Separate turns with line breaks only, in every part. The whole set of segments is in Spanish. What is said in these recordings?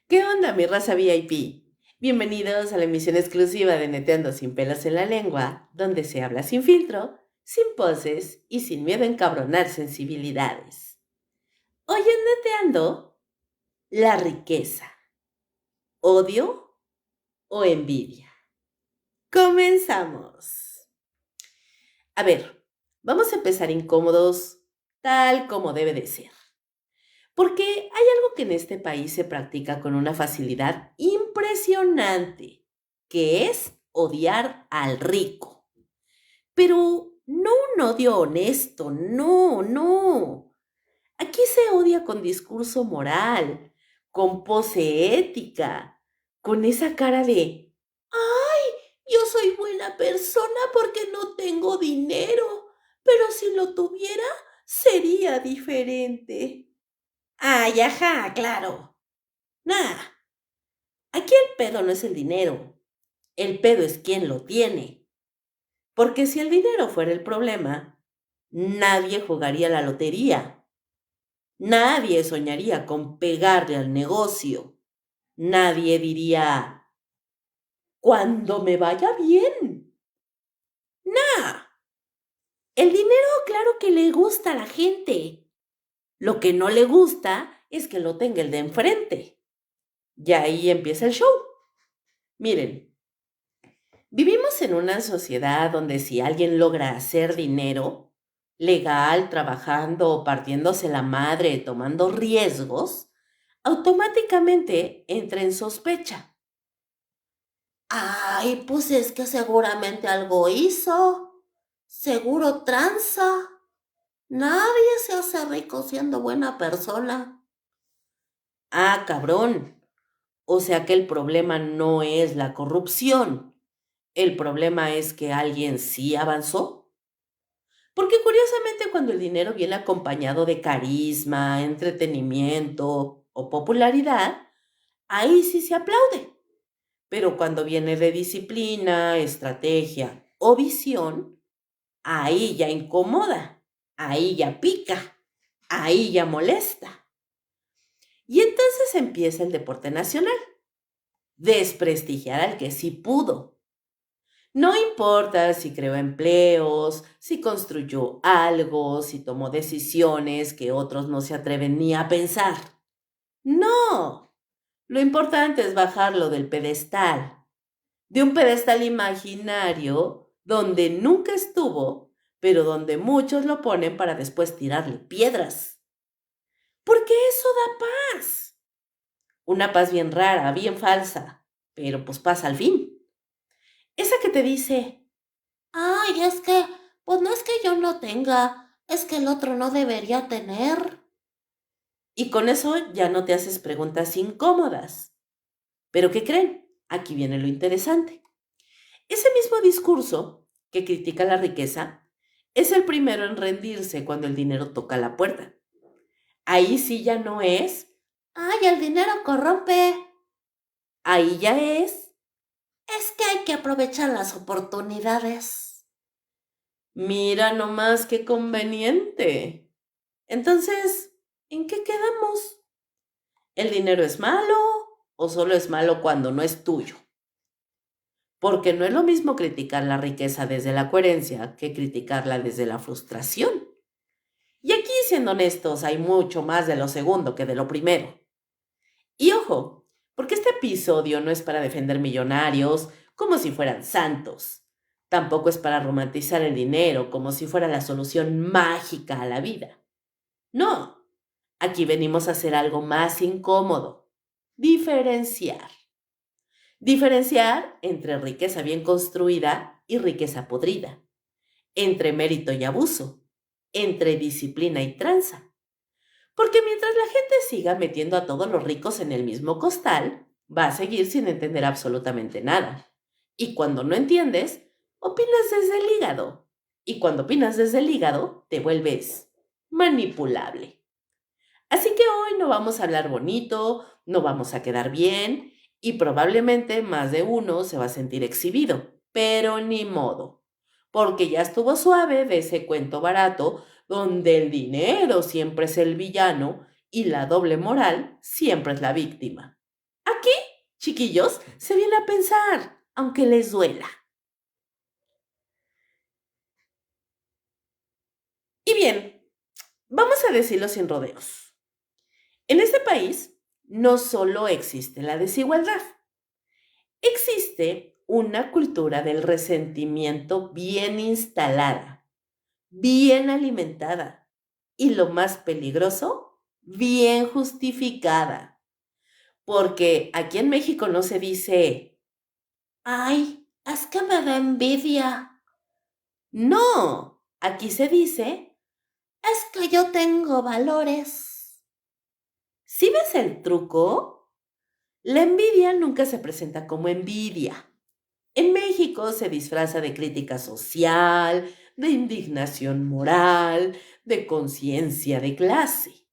¿Qué onda, mi raza VIP? Bienvenidos a la emisión exclusiva de Neteando sin pelos en la lengua, donde se habla sin filtro, sin poses y sin miedo a encabronar sensibilidades. Hoy en Neteando, la riqueza, odio o envidia. Comenzamos. A ver, vamos a empezar incómodos, tal como debe de ser. Porque hay algo que en este país se practica con una facilidad impresionante, que es odiar al rico. Pero no un odio honesto, no, no. Aquí se odia con discurso moral, con pose ética, con esa cara de, ay, yo soy buena persona porque no tengo dinero, pero si lo tuviera, sería diferente. Ay, ajá, claro. Nah, aquí el pedo no es el dinero. El pedo es quién lo tiene. Porque si el dinero fuera el problema, nadie jugaría la lotería. Nadie soñaría con pegarle al negocio. Nadie diría, cuando me vaya bien. Nah, el dinero claro que le gusta a la gente. Lo que no le gusta es que lo tenga el de enfrente. Y ahí empieza el show. Miren, vivimos en una sociedad donde si alguien logra hacer dinero, legal, trabajando o partiéndose la madre, tomando riesgos, automáticamente entra en sospecha. Ay, pues es que seguramente algo hizo. Seguro tranza. Nadie se hace rico siendo buena persona. Ah, cabrón. O sea que el problema no es la corrupción. El problema es que alguien sí avanzó. Porque curiosamente cuando el dinero viene acompañado de carisma, entretenimiento o popularidad, ahí sí se aplaude. Pero cuando viene de disciplina, estrategia o visión, ahí ya incomoda, ahí ya pica, ahí ya molesta. Y entonces empieza el deporte nacional, desprestigiar al que sí pudo. No importa si creó empleos, si construyó algo, si tomó decisiones que otros no se atreven ni a pensar. No, lo importante es bajarlo del pedestal, de un pedestal imaginario donde nunca estuvo, pero donde muchos lo ponen para después tirarle piedras. Porque eso da paz. Una paz bien rara, bien falsa, pero pues pasa al fin. Esa que te dice, ay, es que, pues no es que yo no tenga, es que el otro no debería tener. Y con eso ya no te haces preguntas incómodas. Pero ¿qué creen? Aquí viene lo interesante. Ese mismo discurso que critica la riqueza es el primero en rendirse cuando el dinero toca la puerta. Ahí sí ya no es, ay, el dinero corrompe. Ahí ya es que hay que aprovechar las oportunidades. Mira nomás qué conveniente. Entonces, ¿en qué quedamos? ¿El dinero es malo o solo es malo cuando no es tuyo? Porque no es lo mismo criticar la riqueza desde la coherencia que criticarla desde la frustración. Y aquí, siendo honestos, hay mucho más de lo segundo que de lo primero. Y ojo, porque este episodio no es para defender millonarios como si fueran santos. Tampoco es para romantizar el dinero como si fuera la solución mágica a la vida. No, aquí venimos a hacer algo más incómodo. Diferenciar. Diferenciar entre riqueza bien construida y riqueza podrida. Entre mérito y abuso. Entre disciplina y tranza. Porque mientras la gente siga metiendo a todos los ricos en el mismo costal, va a seguir sin entender absolutamente nada. Y cuando no entiendes, opinas desde el hígado. Y cuando opinas desde el hígado, te vuelves manipulable. Así que hoy no vamos a hablar bonito, no vamos a quedar bien y probablemente más de uno se va a sentir exhibido, pero ni modo, porque ya estuvo suave de ese cuento barato donde el dinero siempre es el villano y la doble moral siempre es la víctima. Aquí, chiquillos, se viene a pensar, aunque les duela. Y bien, vamos a decirlo sin rodeos. En este país no solo existe la desigualdad, existe una cultura del resentimiento bien instalada, bien alimentada y lo más peligroso, bien justificada. Porque aquí en México no se dice, ay, es que me da envidia. No, aquí se dice, es que yo tengo valores. ¿Sí ves el truco? La envidia nunca se presenta como envidia. En México se disfraza de crítica social, de indignación moral, de conciencia de clase.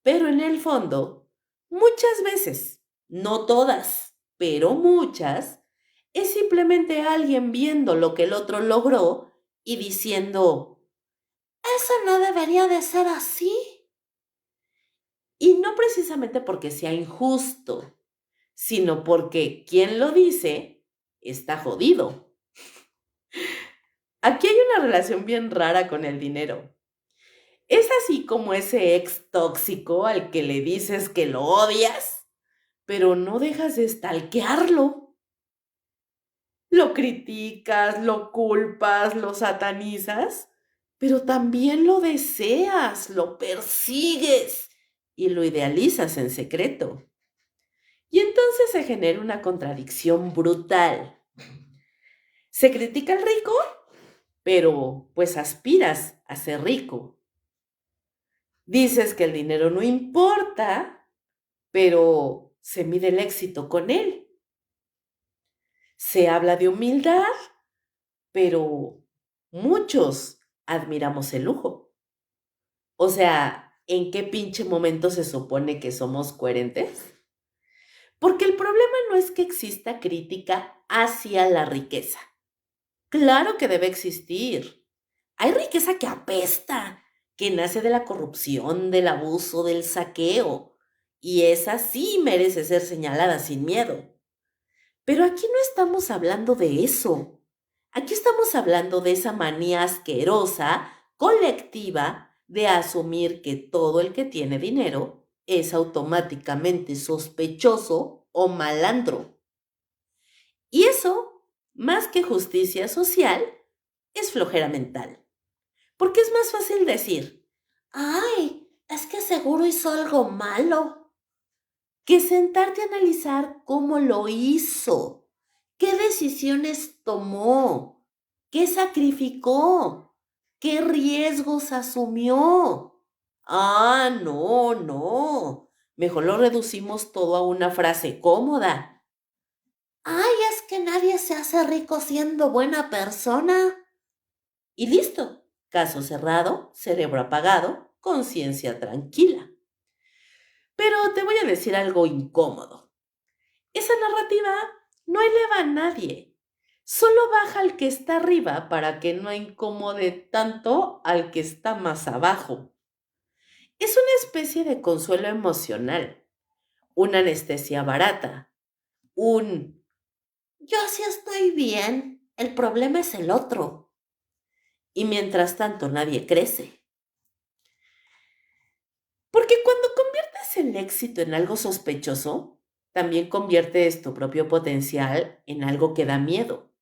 Pero en el fondo, muchas veces, no todas, pero muchas, es simplemente alguien viendo lo que el otro logró y diciendo, eso no debería de ser así. Y no precisamente porque sea injusto, sino porque quien lo dice está jodido. Aquí hay una relación bien rara con el dinero. Es así como ese ex tóxico al que le dices que lo odias, pero no dejas de stalkearlo. Lo criticas, lo culpas, lo satanizas, pero también lo deseas, lo persigues y lo idealizas en secreto. Y entonces se genera una contradicción brutal. Se critica al rico, pero pues aspiras a ser rico. Dices que el dinero no importa, pero se mide el éxito con él. Se habla de humildad, pero muchos admiramos el lujo. O sea, ¿en qué pinche momento se supone que somos coherentes? Porque el problema no es que exista crítica hacia la riqueza. Claro que debe existir. Hay riqueza que apesta, que nace de la corrupción, del abuso, del saqueo. Y esa sí merece ser señalada sin miedo. Pero aquí no estamos hablando de eso. Aquí estamos hablando de esa manía asquerosa, colectiva, de asumir que todo el que tiene dinero es automáticamente sospechoso o malandro. Y eso, más que justicia social, es flojera mental. Porque es más fácil decir, ay, es que seguro hizo algo malo, que sentarte a analizar cómo lo hizo, qué decisiones tomó, qué sacrificó, qué riesgos asumió. Ah, no, no. Mejor lo reducimos todo a una frase cómoda. Ay, es que nadie se hace rico siendo buena persona. Y listo. Caso cerrado, cerebro apagado, conciencia tranquila. Pero te voy a decir algo incómodo. Esa narrativa no eleva a nadie. Solo baja al que está arriba para que no incomode tanto al que está más abajo. Es una especie de consuelo emocional, una anestesia barata, un yo así estoy bien, el problema es el otro. Y mientras tanto nadie crece. Porque cuando conviertes el éxito en algo sospechoso, también conviertes tu propio potencial en algo que da miedo.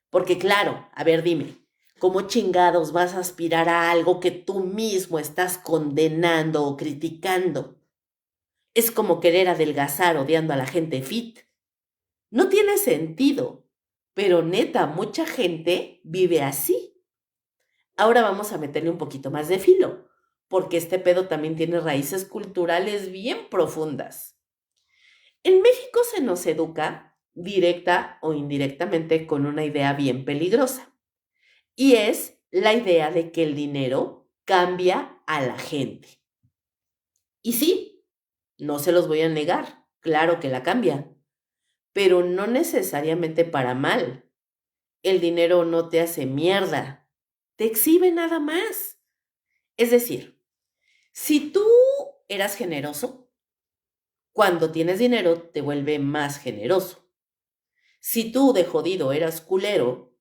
Porque claro, a ver, dime, ¿cómo chingados vas a aspirar a algo que tú mismo estás condenando o criticando? Es como querer adelgazar odiando a la gente fit. No tiene sentido, pero neta, mucha gente vive así. Ahora vamos a meterle un poquito más de filo, porque este pedo también tiene raíces culturales bien profundas. En México se nos educa, directa o indirectamente, con una idea bien peligrosa. Y es la idea de que el dinero cambia a la gente. Y sí, no se los voy a negar, claro que la cambia, pero no necesariamente para mal. El dinero no te hace mierda, te exhibe nada más. Es decir, si tú eras generoso, Cuando tienes dinero, te vuelve más generoso. Si tú de jodido eras culero,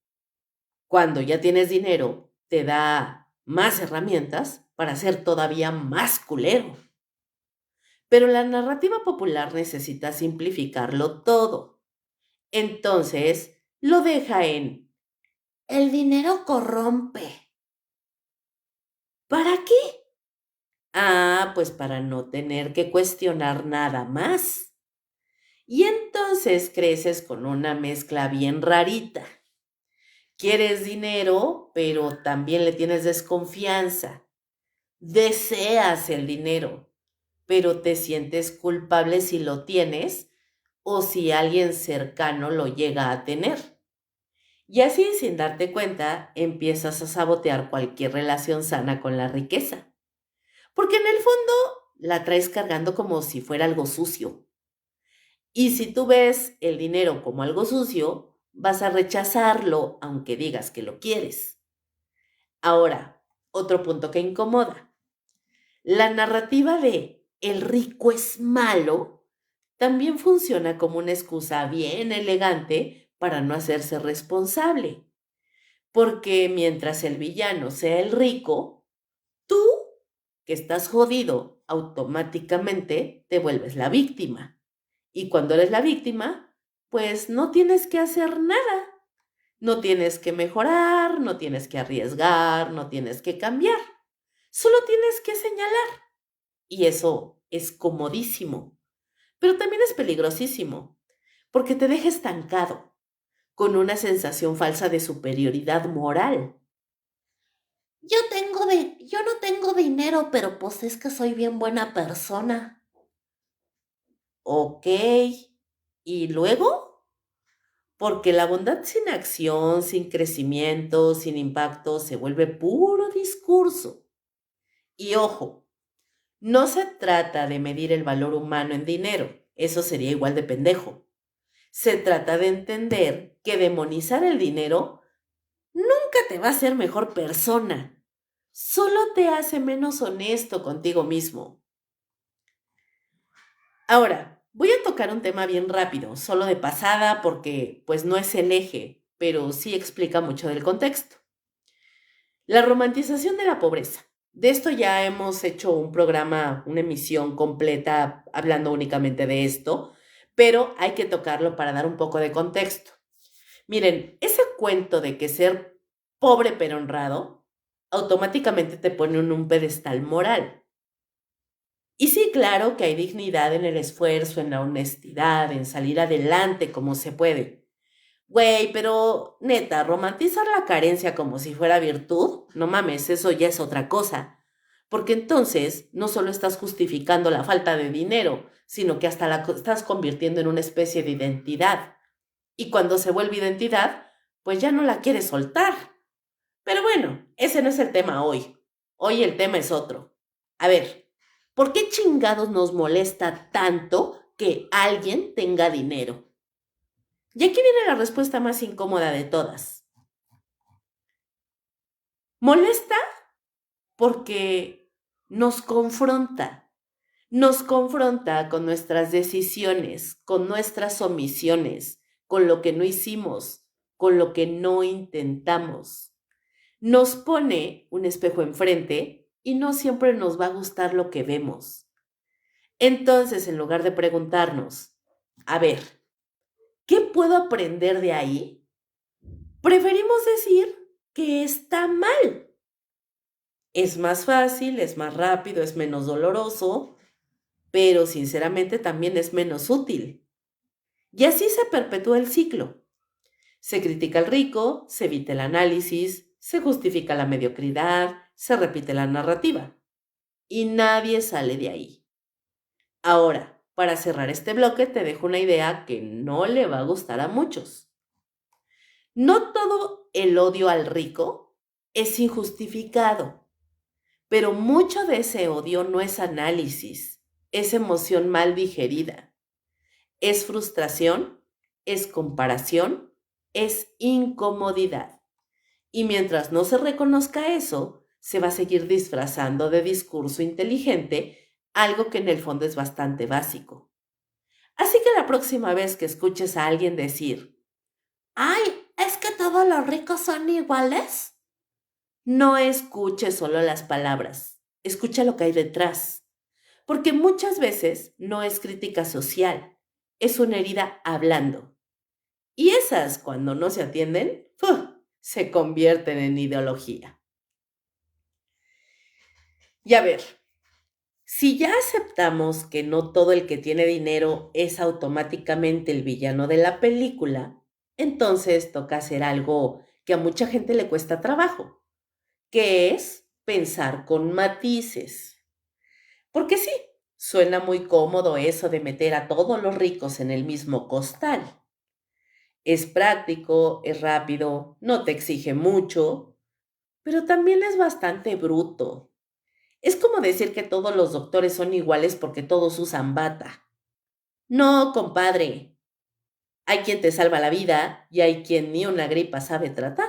cuando ya tienes dinero, te da más herramientas para ser todavía más culero. Pero la narrativa popular necesita simplificarlo todo. Entonces, lo deja en el dinero corrompe. ¿Para qué? Ah, pues para no tener que cuestionar nada más. Y entonces creces con una mezcla bien rarita. Quieres dinero, pero también le tienes desconfianza. Deseas el dinero, pero te sientes culpable si lo tienes o si alguien cercano lo llega a tener. Y así, sin darte cuenta, empiezas a sabotear cualquier relación sana con la riqueza. Porque en el fondo la traes cargando como si fuera algo sucio. Y si tú ves el dinero como algo sucio, vas a rechazarlo aunque digas que lo quieres. Ahora, otro punto que incomoda. La narrativa de el rico es malo también funciona como una excusa bien elegante para no hacerse responsable. Porque mientras el villano sea el rico, tú, que estás jodido, automáticamente te vuelves la víctima. Y cuando eres la víctima, pues no tienes que hacer nada. No tienes que mejorar, no tienes que arriesgar, no tienes que cambiar. Solo tienes que señalar. Y eso es comodísimo, pero también es peligrosísimo, porque te deja estancado, con una sensación falsa de superioridad moral. Yo no tengo dinero, pero pues es que soy bien buena persona. Ok. ¿Y luego? Porque la bondad sin acción, sin crecimiento, sin impacto, se vuelve puro discurso. Y ojo, no se trata de medir el valor humano en dinero, eso sería igual de pendejo. Se trata de entender que demonizar el dinero nunca te va a hacer mejor persona, solo te hace menos honesto contigo mismo. Ahora, voy a tocar un tema bien rápido, solo de pasada porque pues no es el eje, pero sí explica mucho del contexto. La romantización de la pobreza. De esto ya hemos hecho un programa, una emisión completa hablando únicamente de esto, pero hay que tocarlo para dar un poco de contexto. Miren, ese cuento de que ser pobre pero honrado automáticamente te pone en un pedestal moral. Y sí, claro que hay dignidad en el esfuerzo, en la honestidad, en salir adelante como se puede. Güey, pero neta, romantizar la carencia como si fuera virtud, no mames, eso ya es otra cosa. Porque entonces no solo estás justificando la falta de dinero, sino que hasta estás convirtiendo en una especie de identidad. Y cuando se vuelve identidad, pues ya no la quieres soltar. Pero bueno, ese no es el tema hoy. Hoy el tema es otro. A ver, ¿por qué chingados nos molesta tanto que alguien tenga dinero? Y aquí viene la respuesta más incómoda de todas. Molesta porque nos confronta con nuestras decisiones, con nuestras omisiones, con lo que no hicimos, con lo que no intentamos. Nos pone un espejo enfrente y no siempre nos va a gustar lo que vemos. Entonces, en lugar de preguntarnos, a ver, ¿qué puedo aprender de ahí? Preferimos decir que está mal. Es más fácil, es más rápido, es menos doloroso, pero sinceramente también es menos útil. Y así se perpetúa el ciclo. Se critica al rico, se evita el análisis, se justifica la mediocridad, se repite la narrativa. Y nadie sale de ahí. Ahora, para cerrar este bloque, te dejo una idea que no le va a gustar a muchos. No todo el odio al rico es injustificado, pero mucho de ese odio no es análisis, es emoción mal digerida, es frustración, es comparación, es incomodidad. Y mientras no se reconozca eso, se va a seguir disfrazando de discurso inteligente algo que en el fondo es bastante básico. Así que la próxima vez que escuches a alguien decir, ay, ¿es que todos los ricos son iguales? No escuches solo las palabras, escucha lo que hay detrás, porque muchas veces no es crítica social, es una herida hablando. Y esas, cuando no se atienden, se convierten en ideología. Y a ver, si ya aceptamos que no todo el que tiene dinero es automáticamente el villano de la película, entonces toca hacer algo que a mucha gente le cuesta trabajo, que es pensar con matices. Porque sí, suena muy cómodo eso de meter a todos los ricos en el mismo costal. Es práctico, es rápido, no te exige mucho, pero también es bastante bruto. Es como decir que todos los doctores son iguales porque todos usan bata. No, compadre. Hay quien te salva la vida y hay quien ni una gripa sabe tratar.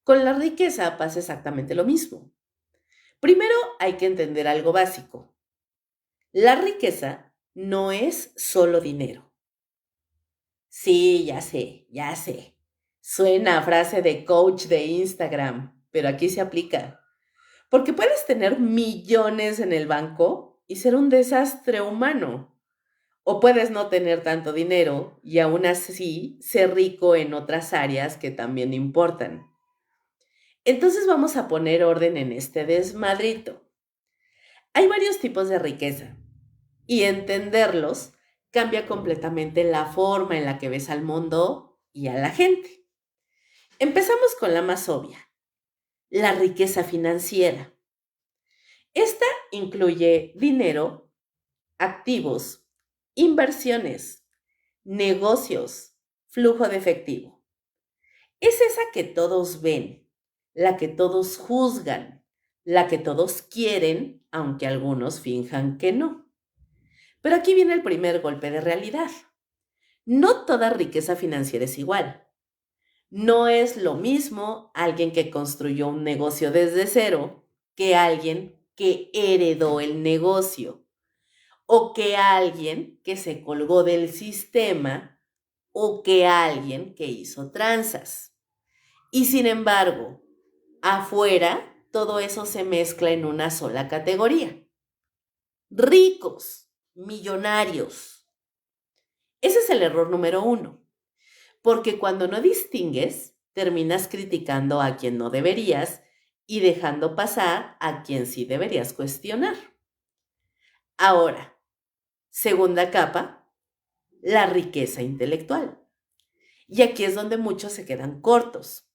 Con la riqueza pasa exactamente lo mismo. Primero hay que entender algo básico. La riqueza no es solo dinero. Sí, ya sé, ya sé. Suena a frase de coach de Instagram, pero aquí se aplica. Porque puedes tener millones en el banco y ser un desastre humano. O puedes no tener tanto dinero y aún así ser rico en otras áreas que también importan. Entonces vamos a poner orden en este desmadrito. Hay varios tipos de riqueza y entenderlos cambia completamente la forma en la que ves al mundo y a la gente. Empezamos con la más obvia, la riqueza financiera. Esta incluye dinero, activos, inversiones, negocios, flujo de efectivo. Es esa que todos ven, la que todos juzgan, la que todos quieren, aunque algunos finjan que no. Pero aquí viene el primer golpe de realidad. No toda riqueza financiera es igual. No es lo mismo alguien que construyó un negocio desde cero que alguien que heredó el negocio o que alguien que se colgó del sistema o que alguien que hizo tranzas. Y sin embargo, afuera todo eso se mezcla en una sola categoría. Ricos, millonarios. Ese es el error número uno, porque cuando no distingues, terminas criticando a quien no deberías y dejando pasar a quien sí deberías cuestionar. Ahora, segunda capa, la riqueza intelectual. Y aquí es donde muchos se quedan cortos.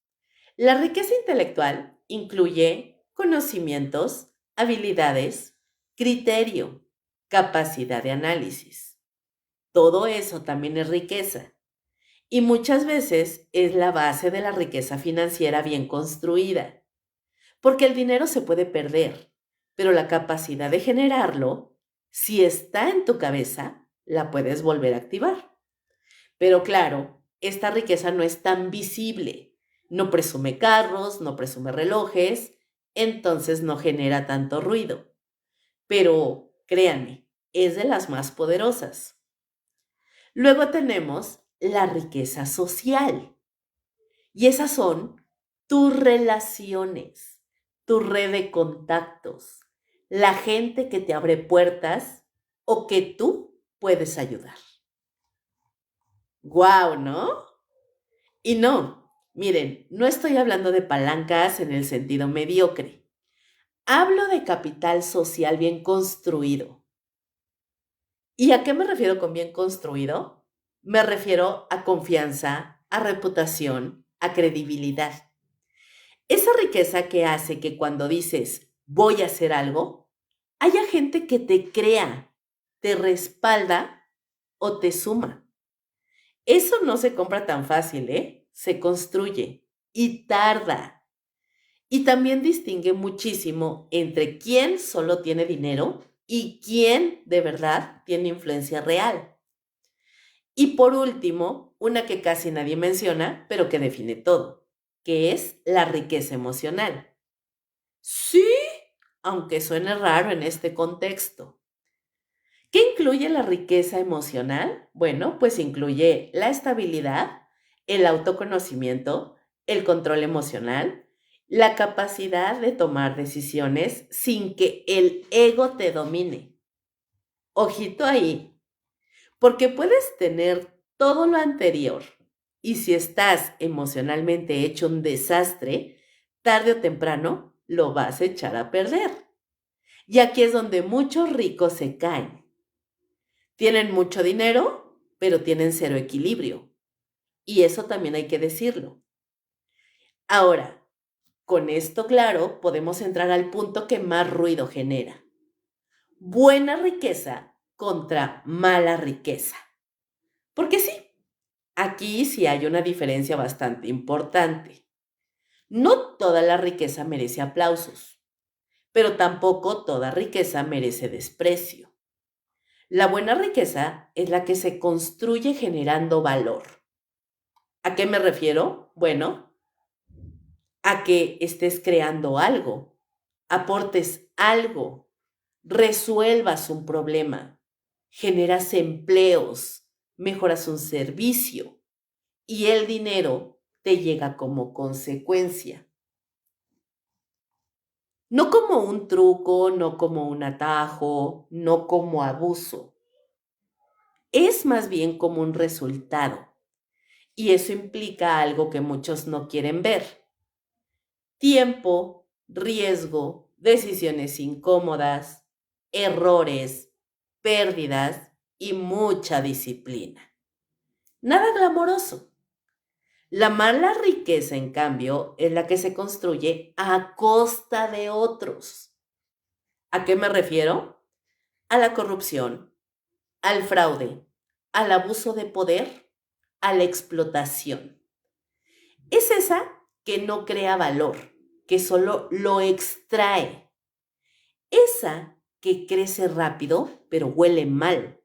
La riqueza intelectual incluye conocimientos, habilidades, criterio, capacidad de análisis. Todo eso también es riqueza. Y muchas veces es la base de la riqueza financiera bien construida. Porque el dinero se puede perder, pero la capacidad de generarlo, si está en tu cabeza, la puedes volver a activar. Pero claro, esta riqueza no es tan visible. No presume carros, no presume relojes, entonces no genera tanto ruido. Pero créanme, es de las más poderosas. Luego tenemos la riqueza social. Y esas son tus relaciones, tu red de contactos, la gente que te abre puertas o que tú puedes ayudar. ¡Guau!, ¿no? Y no, miren, no estoy hablando de palancas en el sentido mediocre. Hablo de capital social bien construido. ¿Y a qué me refiero con bien construido? Me refiero a confianza, a reputación, a credibilidad. Esa riqueza que hace que cuando dices voy a hacer algo, haya gente que te crea, te respalda o te suma. Eso no se compra tan fácil, ¿eh? Se construye y tarda. Y también distingue muchísimo entre quién solo tiene dinero y quién de verdad tiene influencia real. Y por último, una que casi nadie menciona, pero que define todo, que es la riqueza emocional. Sí, aunque suene raro en este contexto. ¿Qué incluye la riqueza emocional? Bueno, pues incluye la estabilidad, el autoconocimiento, el control emocional, la capacidad de tomar decisiones sin que el ego te domine. Ojito ahí, porque puedes tener todo lo anterior y si estás emocionalmente hecho un desastre, tarde o temprano lo vas a echar a perder. Y aquí es donde muchos ricos se caen. Tienen mucho dinero, pero tienen cero equilibrio. Y eso también hay que decirlo. Ahora, con esto claro, podemos entrar al punto que más ruido genera. Buena riqueza contra mala riqueza. Porque sí, aquí sí hay una diferencia bastante importante. No toda la riqueza merece aplausos, pero tampoco toda riqueza merece desprecio. La buena riqueza es la que se construye generando valor. ¿A qué me refiero? Bueno, a que estés creando algo, aportes algo, resuelvas un problema, generas empleos, mejoras un servicio y el dinero te llega como consecuencia. No como un truco, no como un atajo, no como abuso. Es más bien como un resultado. Y eso implica algo que muchos no quieren ver. Tiempo, riesgo, decisiones incómodas, errores, pérdidas y mucha disciplina. Nada glamoroso. La mala riqueza, en cambio, es la que se construye a costa de otros. ¿A qué me refiero? A la corrupción, al fraude, al abuso de poder, a la explotación. Es esa que no crea valor, que solo lo extrae. Esa que crece rápido, pero huele mal.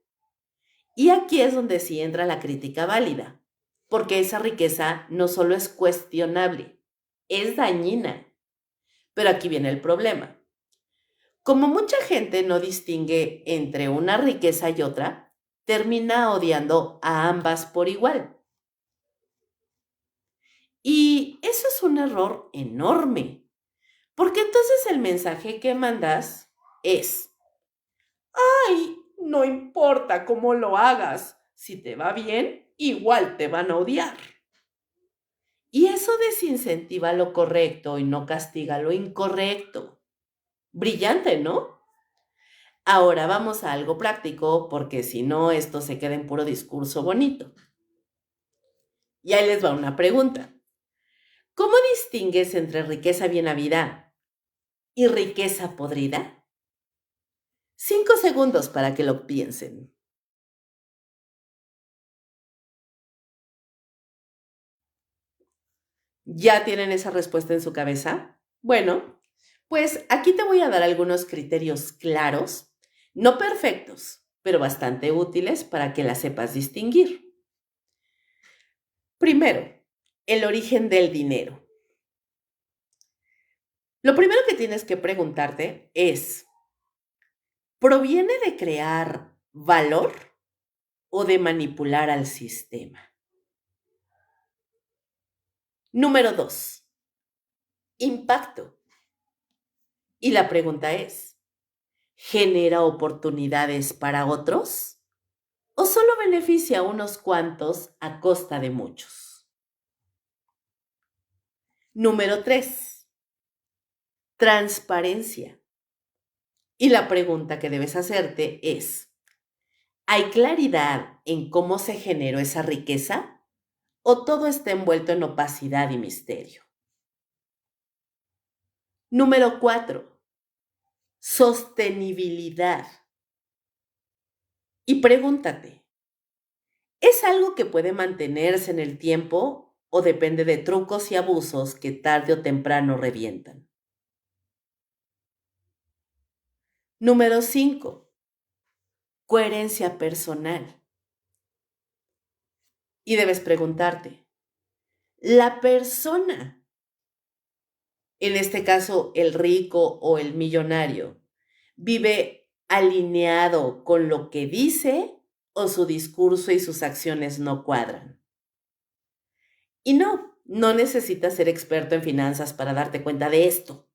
Y aquí es donde sí entra la crítica válida, porque esa riqueza no solo es cuestionable, es dañina. Pero aquí viene el problema. Como mucha gente no distingue entre una riqueza y otra, termina odiando a ambas por igual. Y eso es un error enorme, porque entonces el mensaje que mandas es, ay, no importa cómo lo hagas, si te va bien, igual te van a odiar. Y eso desincentiva lo correcto y no castiga lo incorrecto. Brillante, ¿no? Ahora vamos a algo práctico, porque si no, esto se queda en puro discurso bonito. Y ahí les va una pregunta. ¿Cómo distingues entre riqueza bien habida y riqueza podrida? 5 segundos para que lo piensen. ¿Ya tienen esa respuesta en su cabeza? Bueno, pues aquí te voy a dar algunos criterios claros, no perfectos, pero bastante útiles para que la sepas distinguir. Primero, el origen del dinero. Lo primero que tienes que preguntarte es, ¿proviene de crear valor o de manipular al sistema? Número 2, impacto. Y la pregunta es, ¿genera oportunidades para otros? ¿O solo beneficia a unos cuantos a costa de muchos? Número 3, transparencia. Y la pregunta que debes hacerte es, ¿hay claridad en cómo se generó esa riqueza? ¿O todo está envuelto en opacidad y misterio? Número 4, sostenibilidad. Y pregúntate, ¿es algo que puede mantenerse en el tiempo o depende de trucos y abusos que tarde o temprano revientan? Número 5, coherencia personal. Y debes preguntarte, ¿la persona, en este caso el rico o el millonario, vive alineado con lo que dice o su discurso y sus acciones no cuadran. Y no necesitas ser experto en finanzas para darte cuenta de esto.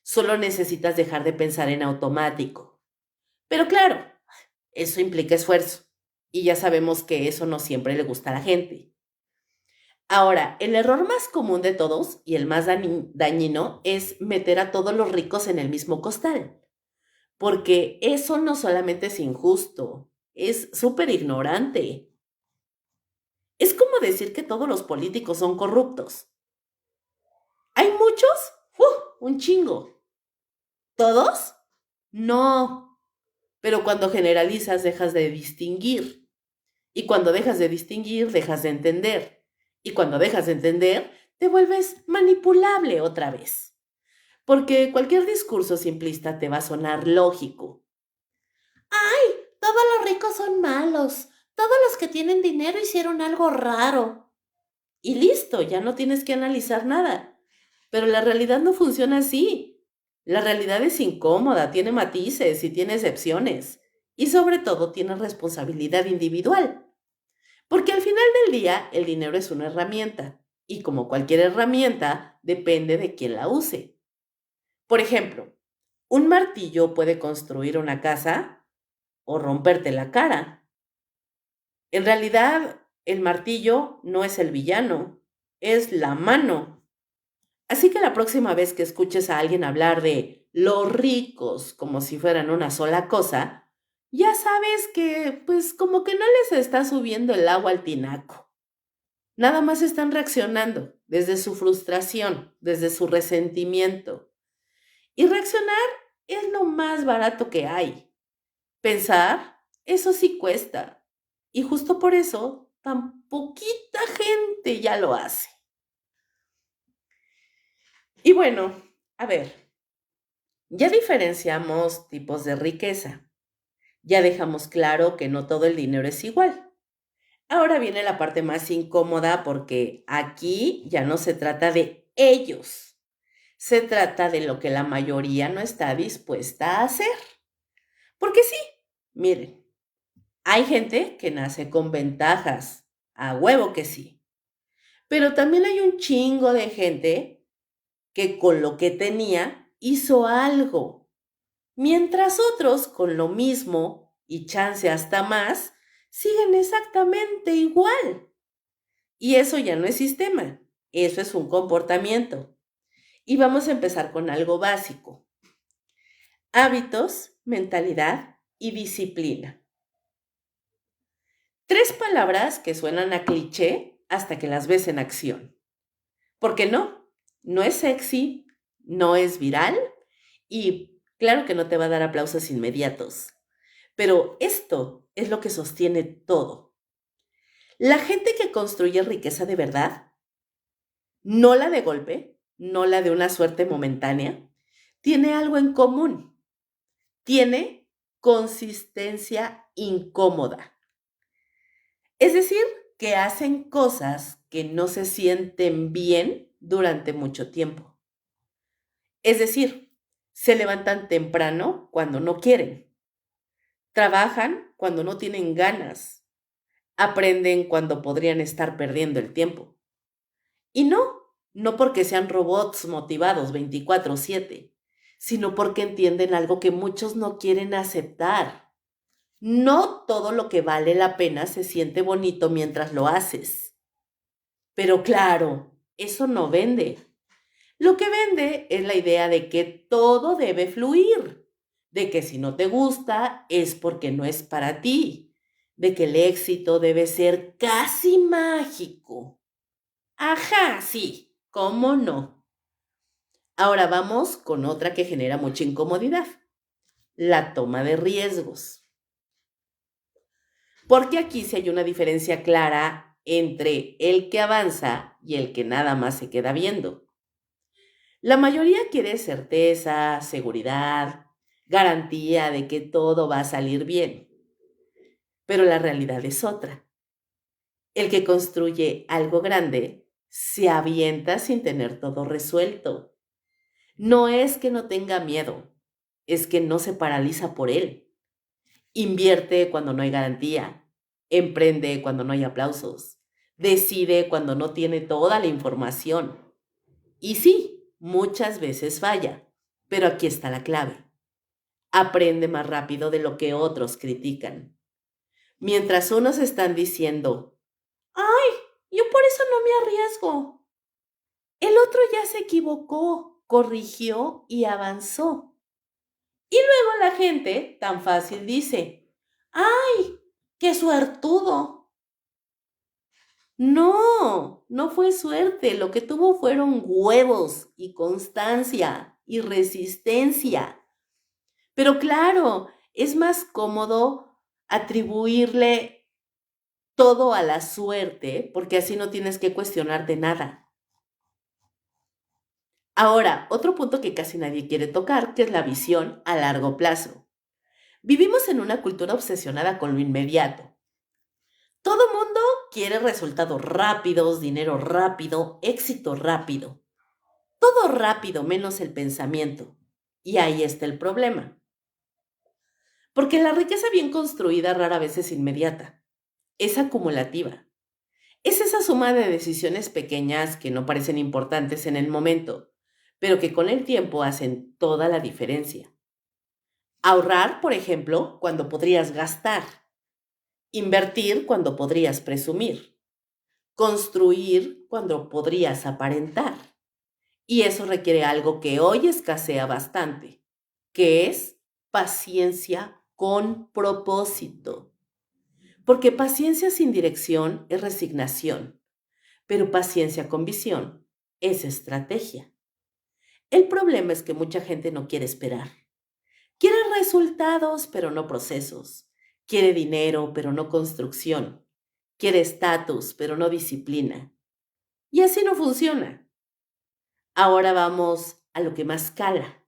Solo necesitas dejar de pensar en automático. Pero claro, eso implica esfuerzo. Y ya sabemos que eso no siempre le gusta a la gente. Ahora, el error más común de todos y el más dañino es meter a todos los ricos en el mismo costal. Porque eso no solamente es injusto, es súper ignorante. Es como decir que todos los políticos son corruptos. ¿Hay muchos? Un chingo. ¿Todos? No. Pero cuando generalizas dejas de distinguir. Y cuando dejas de distinguir, dejas de entender. Y cuando dejas de entender, te vuelves manipulable otra vez. Porque cualquier discurso simplista te va a sonar lógico. ¡Ay! Todos los ricos son malos. Todos los que tienen dinero hicieron algo raro. Y listo, ya no tienes que analizar nada. Pero la realidad no funciona así. La realidad es incómoda, tiene matices y tiene excepciones. Y sobre todo tiene responsabilidad individual. Porque al final del día el dinero es una herramienta. Y como cualquier herramienta, depende de quién la use. Por ejemplo, un martillo puede construir una casa o romperte la cara. En realidad, el martillo no es el villano, es la mano. Así que la próxima vez que escuches a alguien hablar de los ricos como si fueran una sola cosa, ya sabes que, pues, como que no les está subiendo el agua al tinaco. Nada más están reaccionando desde su frustración, desde su resentimiento. Y reaccionar es lo más barato que hay. Pensar, eso sí cuesta. Y justo por eso, tan poquita gente ya lo hace. Y bueno, a ver, ya diferenciamos tipos de riqueza. Ya dejamos claro que no todo el dinero es igual. Ahora viene la parte más incómoda porque aquí ya no se trata de ellos. Se trata de lo que la mayoría no está dispuesta a hacer. Porque sí, miren, hay gente que nace con ventajas. A huevo que sí. Pero también hay un chingo de gente que con lo que tenía hizo algo. Mientras otros, con lo mismo y chance hasta más, siguen exactamente igual. Y eso ya no es sistema, eso es un comportamiento. Y vamos a empezar con algo básico. Hábitos, mentalidad y disciplina. 3 palabras que suenan a cliché hasta que las ves en acción. Porque no es sexy, no es viral y claro que no te va a dar aplausos inmediatos. Pero esto es lo que sostiene todo. La gente que construye riqueza de verdad, no la de golpe, no la de una suerte momentánea, tiene algo en común. Tiene consistencia incómoda. Es decir, que hacen cosas que no se sienten bien durante mucho tiempo. Es decir, se levantan temprano cuando no quieren, trabajan cuando no tienen ganas, aprenden cuando podrían estar perdiendo el tiempo. Y no porque sean robots motivados 24/7, sino porque entienden algo que muchos no quieren aceptar. No todo lo que vale la pena se siente bonito mientras lo haces. Pero claro, eso no vende. Lo que vende es la idea de que todo debe fluir, de que si no te gusta es porque no es para ti, de que el éxito debe ser casi mágico. Ajá, sí, ¿cómo no? Ahora vamos con otra que genera mucha incomodidad, la toma de riesgos. Porque aquí sí hay una diferencia clara entre el que avanza y el que nada más se queda viendo. La mayoría quiere certeza, seguridad, garantía de que todo va a salir bien, pero la realidad es otra. El que construye algo grande se avienta sin tener todo resuelto. No es que no tenga miedo, es que no se paraliza por él. Invierte cuando no hay garantía. Emprende cuando no hay aplausos. Decide cuando no tiene toda la información. Y sí, muchas veces falla, pero aquí está la clave. Aprende más rápido de lo que otros critican. Mientras unos están diciendo, ¡ay! Yo por eso no me arriesgo. El otro ya se equivocó, corrigió y avanzó. Y luego la gente tan fácil dice, ¡ay! ¡Qué suertudo! No, no fue suerte. Lo que tuvo fueron huevos y constancia y resistencia. Pero claro, es más cómodo atribuirle todo a la suerte porque así no tienes que cuestionarte nada. Ahora, otro punto que casi nadie quiere tocar, que es la visión a largo plazo. Vivimos en una cultura obsesionada con lo inmediato. Todo mundo quiere resultados rápidos, dinero rápido, éxito rápido. Todo rápido menos el pensamiento. Y ahí está el problema. Porque la riqueza bien construida rara vez es inmediata. Es acumulativa. Es esa suma de decisiones pequeñas que no parecen importantes en el momento, pero que con el tiempo hacen toda la diferencia. Ahorrar, por ejemplo, cuando podrías gastar. Invertir cuando podrías presumir. Construir cuando podrías aparentar. Y eso requiere algo que hoy escasea bastante, que es paciencia con propósito. Porque paciencia sin dirección es resignación, pero paciencia con visión es estrategia. El problema es que mucha gente no quiere esperar. Quiere resultados, pero no procesos. Quiere dinero, pero no construcción. Quiere estatus, pero no disciplina. Y así no funciona. Ahora vamos a lo que más cala.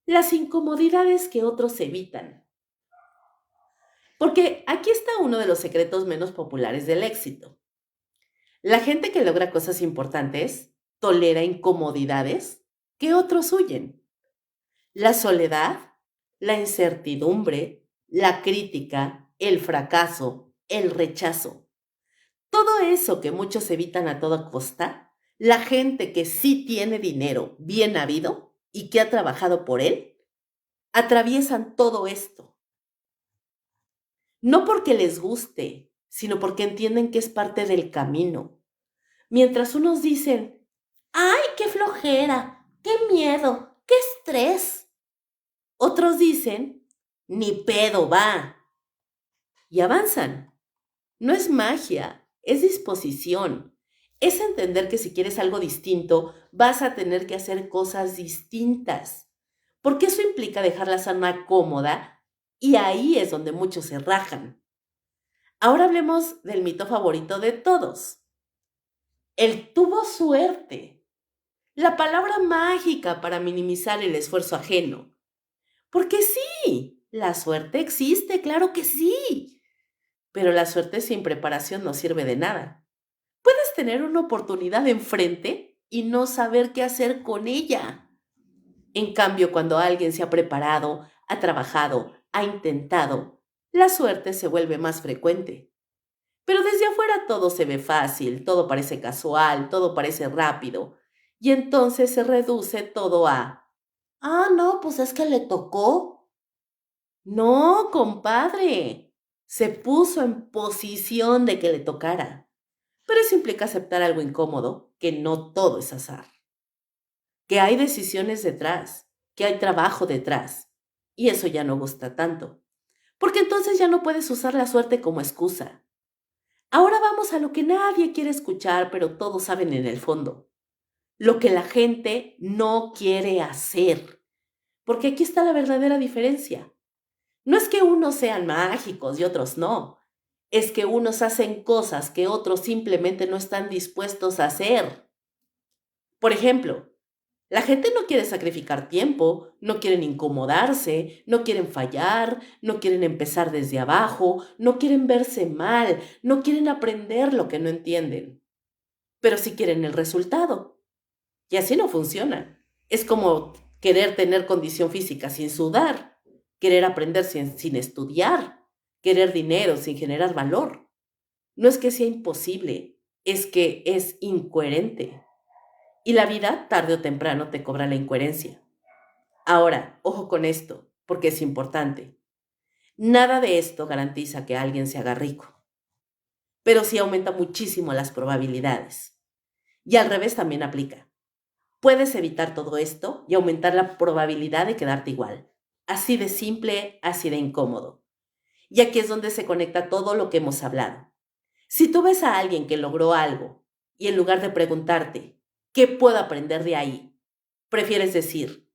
Las incomodidades que otros evitan. Porque aquí está uno de los secretos menos populares del éxito. La gente que logra cosas importantes tolera incomodidades que otros huyen. La soledad, la incertidumbre, la crítica, el fracaso, el rechazo. Todo eso que muchos evitan a toda costa, la gente que sí tiene dinero bien habido y que ha trabajado por él, atraviesan todo esto. No porque les guste, sino porque entienden que es parte del camino. Mientras unos dicen, ¡ay, qué flojera! ¡Qué miedo! ¡Qué estrés! Otros dicen, ni pedo va. Y avanzan. No es magia, es disposición. Es entender que si quieres algo distinto, vas a tener que hacer cosas distintas. Porque eso implica dejar la zona cómoda y ahí es donde muchos se rajan. Ahora hablemos del mito favorito de todos. El tuvo suerte. La palabra mágica para minimizar el esfuerzo ajeno. Porque sí, la suerte existe, claro que sí. Pero la suerte sin preparación no sirve de nada. Puedes tener una oportunidad enfrente y no saber qué hacer con ella. En cambio, cuando alguien se ha preparado, ha trabajado, ha intentado, la suerte se vuelve más frecuente. Pero desde afuera todo se ve fácil, todo parece casual, todo parece rápido. Y entonces se reduce todo a, no, pues es que le tocó. No, compadre. Se puso en posición de que le tocara. Pero eso implica aceptar algo incómodo, que no todo es azar. Que hay decisiones detrás, que hay trabajo detrás. Y eso ya no gusta tanto. Porque entonces ya no puedes usar la suerte como excusa. Ahora vamos a lo que nadie quiere escuchar, pero todos saben en el fondo. Lo que la gente no quiere hacer. Porque aquí está la verdadera diferencia. No es que unos sean mágicos y otros no. Es que unos hacen cosas que otros simplemente no están dispuestos a hacer. Por ejemplo, la gente no quiere sacrificar tiempo, no quieren incomodarse, no quieren fallar, no quieren empezar desde abajo, no quieren verse mal, no quieren aprender lo que no entienden. Pero sí quieren el resultado. Y así no funciona. Es como querer tener condición física sin sudar, querer aprender sin estudiar, querer dinero sin generar valor. No es que sea imposible, es que es incoherente. Y la vida, tarde o temprano, te cobra la incoherencia. Ahora, ojo con esto, porque es importante. Nada de esto garantiza que alguien se haga rico, pero sí aumenta muchísimo las probabilidades. Y al revés también aplica. Puedes evitar todo esto y aumentar la probabilidad de quedarte igual. Así de simple, así de incómodo. Y aquí es donde se conecta todo lo que hemos hablado. Si tú ves a alguien que logró algo y en lugar de preguntarte, ¿qué puedo aprender de ahí? Prefieres decir,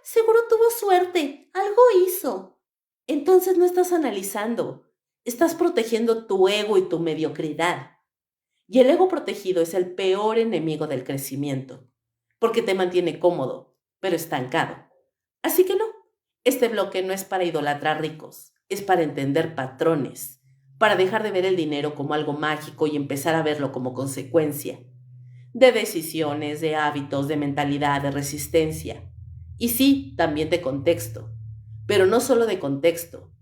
seguro tuvo suerte, algo hizo. Entonces no estás analizando, estás protegiendo tu ego y tu mediocridad. Y el ego protegido es el peor enemigo del crecimiento, porque te mantiene cómodo, pero estancado. Así que no, este bloque no es para idolatrar ricos, es para entender patrones, para dejar de ver el dinero como algo mágico y empezar a verlo como consecuencia de decisiones, de hábitos, de mentalidad, de resistencia. Y sí, también de contexto, pero no solo de contexto,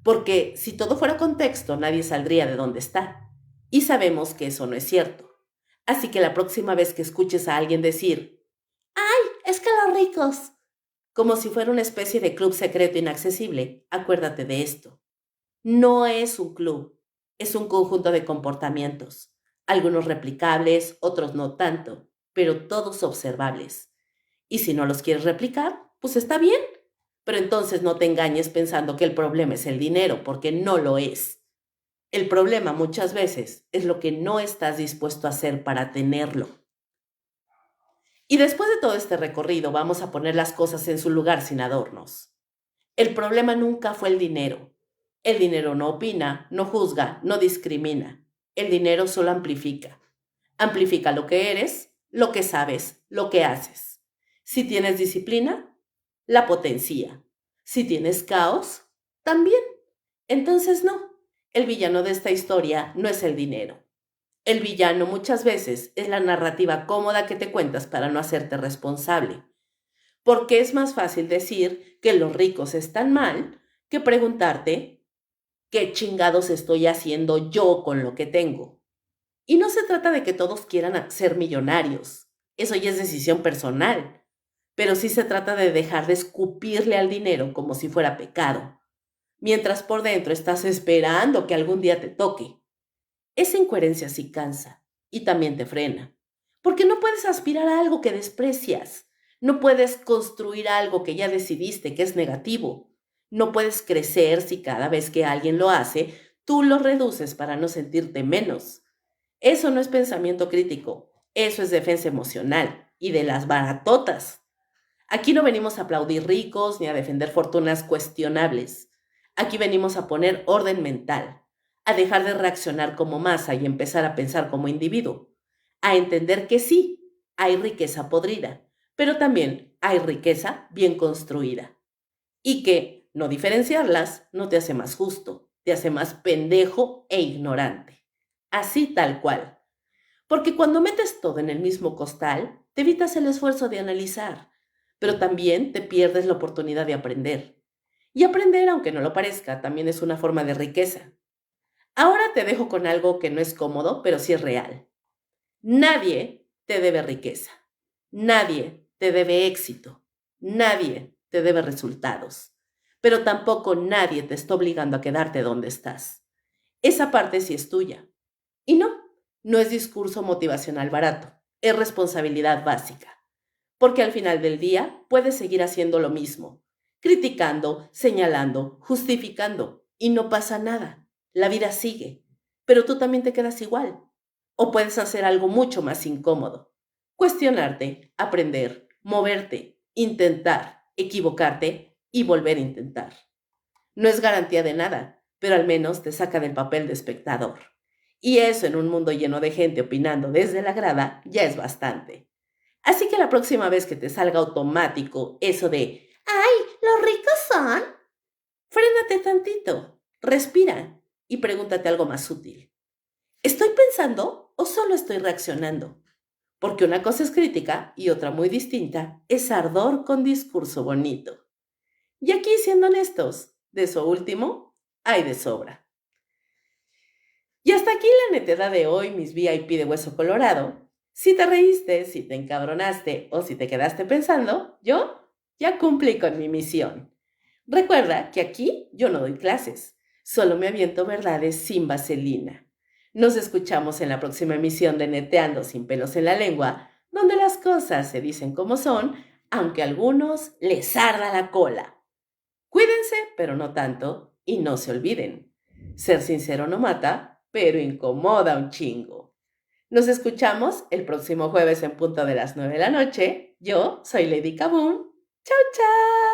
porque si todo fuera contexto, nadie saldría de donde está. Y sabemos que eso no es cierto. Así que la próxima vez que escuches a alguien decir, es que los ricos, como si fuera una especie de club secreto inaccesible, acuérdate de esto. No es un club, es un conjunto de comportamientos, algunos replicables, otros no tanto, pero todos observables. Y si no los quieres replicar, pues está bien, pero entonces no te engañes pensando que el problema es el dinero, porque no lo es. El problema muchas veces es lo que no estás dispuesto a hacer para tenerlo. Y después de todo este recorrido vamos a poner las cosas en su lugar sin adornos. El problema nunca fue el dinero. El dinero no opina, no juzga, no discrimina. El dinero solo amplifica. Amplifica lo que eres, lo que sabes, lo que haces. Si tienes disciplina, la potencia. Si tienes caos, también. Entonces no, el villano de esta historia no es el dinero. El villano muchas veces es la narrativa cómoda que te cuentas para no hacerte responsable. Porque es más fácil decir que los ricos están mal que preguntarte qué chingados estoy haciendo yo con lo que tengo. Y no se trata de que todos quieran ser millonarios. Eso ya es decisión personal. Pero sí se trata de dejar de escupirle al dinero como si fuera pecado, mientras por dentro estás esperando que algún día te toque. Esa incoherencia sí cansa y también te frena, porque no puedes aspirar a algo que desprecias, no puedes construir algo que ya decidiste que es negativo, no puedes crecer si cada vez que alguien lo hace, tú lo reduces para no sentirte menos. Eso no es pensamiento crítico, eso es defensa emocional y de las baratotas. Aquí no venimos a aplaudir ricos ni a defender fortunas cuestionables. Aquí venimos a poner orden mental, a dejar de reaccionar como masa y empezar a pensar como individuo, a entender que sí, hay riqueza podrida, pero también hay riqueza bien construida. Y que no diferenciarlas no te hace más justo, te hace más pendejo e ignorante. Así tal cual. Porque cuando metes todo en el mismo costal, te evitas el esfuerzo de analizar, pero también te pierdes la oportunidad de aprender. Y aprender, aunque no lo parezca, también es una forma de riqueza. Ahora te dejo con algo que no es cómodo, pero sí es real. Nadie te debe riqueza. Nadie te debe éxito. Nadie te debe resultados. Pero tampoco nadie te está obligando a quedarte donde estás. Esa parte sí es tuya. Y no, no es discurso motivacional barato, es responsabilidad básica. Porque al final del día puedes seguir haciendo lo mismo, criticando, señalando, justificando, y no pasa nada. La vida sigue, pero tú también te quedas igual. O puedes hacer algo mucho más incómodo. Cuestionarte, aprender, moverte, intentar, equivocarte y volver a intentar. No es garantía de nada, pero al menos te saca del papel de espectador. Y eso en un mundo lleno de gente opinando desde la grada ya es bastante. Así que la próxima vez que te salga automático eso de ¡ay, los ricos son! Frénate tantito, respira y pregúntate algo más útil. ¿Estoy pensando o solo estoy reaccionando? Porque una cosa es crítica y otra muy distinta es ardor con discurso bonito. Y aquí, siendo honestos, de eso último, hay de sobra. Y hasta aquí la netedad de hoy, mis VIP de hueso colorado. Si te reíste, si te encabronaste o si te quedaste pensando, yo ya cumplí con mi misión. Recuerda que aquí yo no doy clases, solo me aviento verdades sin vaselina. Nos escuchamos en la próxima emisión de Neteando sin pelos en la lengua, donde las cosas se dicen como son, aunque a algunos les arda la cola. Cuídense, pero no tanto, y no se olviden. Ser sincero no mata, pero incomoda un chingo. Nos escuchamos el próximo jueves en punto de las 9 de la noche. Yo soy Lady Kaboom. ¡Chao, chao!